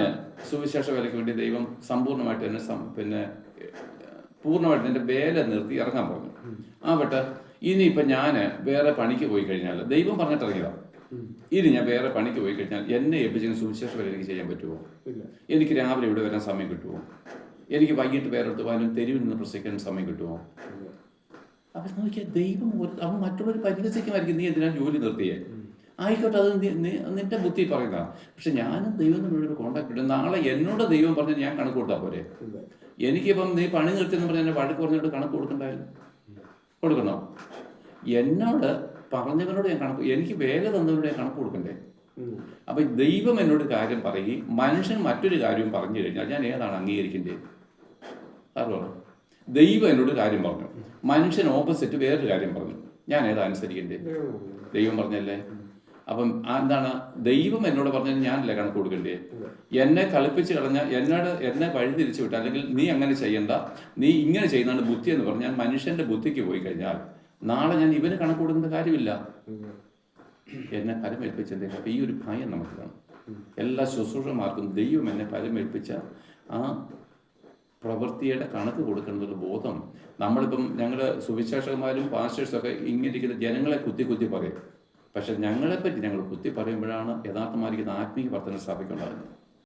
ഞാൻ സുവിശേഷ വേലയ്ക്ക് വേണ്ടി ദൈവം സമ്പൂർണ്ണമായിട്ട് എന്നെ പൂർണ്ണമായിട്ട് എൻ്റെ വേല നിർത്തി ഇറങ്ങാൻ പറഞ്ഞു. ആവട്ടെ, ഇനിയിപ്പോൾ ഞാൻ വേറെ പണിക്ക് പോയി കഴിഞ്ഞാൽ, ദൈവം പറഞ്ഞിട്ട് ഇറങ്ങിയതാണ്, ഇനി ഞാൻ വേറെ പണിക്ക് പോയി കഴിഞ്ഞാൽ എന്നെ ഏൽപ്പിച്ചിങ്ങനെ സുവിശേഷ വേല എനിക്ക് ചെയ്യാൻ പറ്റുമോ? എനിക്ക് രാവിലെ ഇവിടെ വരാൻ സമയം കിട്ടുമോ? എനിക്ക് വൈകിട്ട് വേറെ അടുത്ത് പോകാനും തെരുവിൽ നിന്ന് പ്രസംഗിക്കാൻ സമയം കിട്ടുമോ? അപ്പം നോക്കിയാൽ ദൈവം അവൻ മറ്റുള്ളവർ പരിഹസിക്കുമായിരിക്കും, നീ എന്തിനാ ജോലി നിർത്തിയേ? ആയിക്കോട്ടെ, അത് നിന്റെ ബുദ്ധി പറയുന്നതാണ്. പക്ഷെ ഞാനും ദൈവത്തിനോടൊരു കോണ്ടാക്ട് ഇടും. നാളെ എന്നോട് ദൈവം പറഞ്ഞ് ഞാൻ കണക്ക് കൊടുത്താൽ പോരെ? എനിക്കിപ്പം നീ പണി നിർത്തിയെന്ന് പറഞ്ഞാൽ എന്നെ വഴക്ക് പറഞ്ഞിട്ട് കണക്ക് കൊടുക്കണ്ടായിരുന്നു? കൊടുക്കണോ? എന്നോട് പറഞ്ഞവനോട് ഞാൻ കണക്ക്, എനിക്ക് വേല തന്നവനോട് ഞാൻ കണക്ക് കൊടുക്കണ്ടേ? അപ്പൊ ദൈവം എന്നോട് കാര്യം പറയുകയും മനുഷ്യൻ മറ്റൊരു കാര്യം പറഞ്ഞു കഴിഞ്ഞാൽ ഞാൻ ഏതാണ് അംഗീകരിക്കേണ്ടത്? അറിയാമോ? ദൈവം എന്നോട് കാര്യം പറഞ്ഞു, മനുഷ്യൻ ഓപ്പോസിറ്റ് വേറൊരു കാര്യം പറഞ്ഞു, ഞാൻ ഏതാ അനുസരിക്കേണ്ടത്? ദൈവം പറഞ്ഞല്ലേ. അപ്പം എന്താണ്? ദൈവം എന്നോട് പറഞ്ഞാൽ ഞാനല്ലേ കണക്ക് കൊടുക്കണ്ടേ? എന്നെ കളിപ്പിച്ച് കളഞ്ഞാൽ, എന്നെ വഴിതിരിച്ചു വിട്ട, അല്ലെങ്കിൽ നീ അങ്ങനെ ചെയ്യണ്ട, നീ ഇങ്ങനെ ചെയ്യുന്നതാണ് ബുദ്ധി എന്ന് പറഞ്ഞാൽ മനുഷ്യന്റെ ബുദ്ധിക്ക് പോയി കഴിഞ്ഞാൽ നാളെ ഞാൻ ഇവന് കണക്ക് കൊടുക്കേണ്ട കാര്യമില്ല. എന്നെ ഫലമേൽപ്പിച്ചതേ. അപ്പം ഈ ഒരു ഭയം നമുക്ക് കാണും. എല്ലാ ശുശ്രൂഷമാർക്കും ദൈവം എന്നെ ഫലമേൽപ്പിച്ച ആ പ്രവൃത്തിയുടെ കണക്ക് കൊടുക്കേണ്ടൊരു ബോധം. നമ്മളിപ്പം ഞങ്ങൾ സുവിശേഷകന്മാരും പാസ്റ്റേഴ്സൊക്കെ ഇങ്ങനെ ഇരിക്കുന്ന ജനങ്ങളെ കുത്തി പറയും. പക്ഷെ ഞങ്ങളെപ്പറ്റി ഞങ്ങൾ കുത്തി പറയുമ്പോഴാണ് യഥാർത്ഥമായിരിക്കുന്ന ആത്മീയ വർധന സ്ഥാപിക്കേണ്ടത്.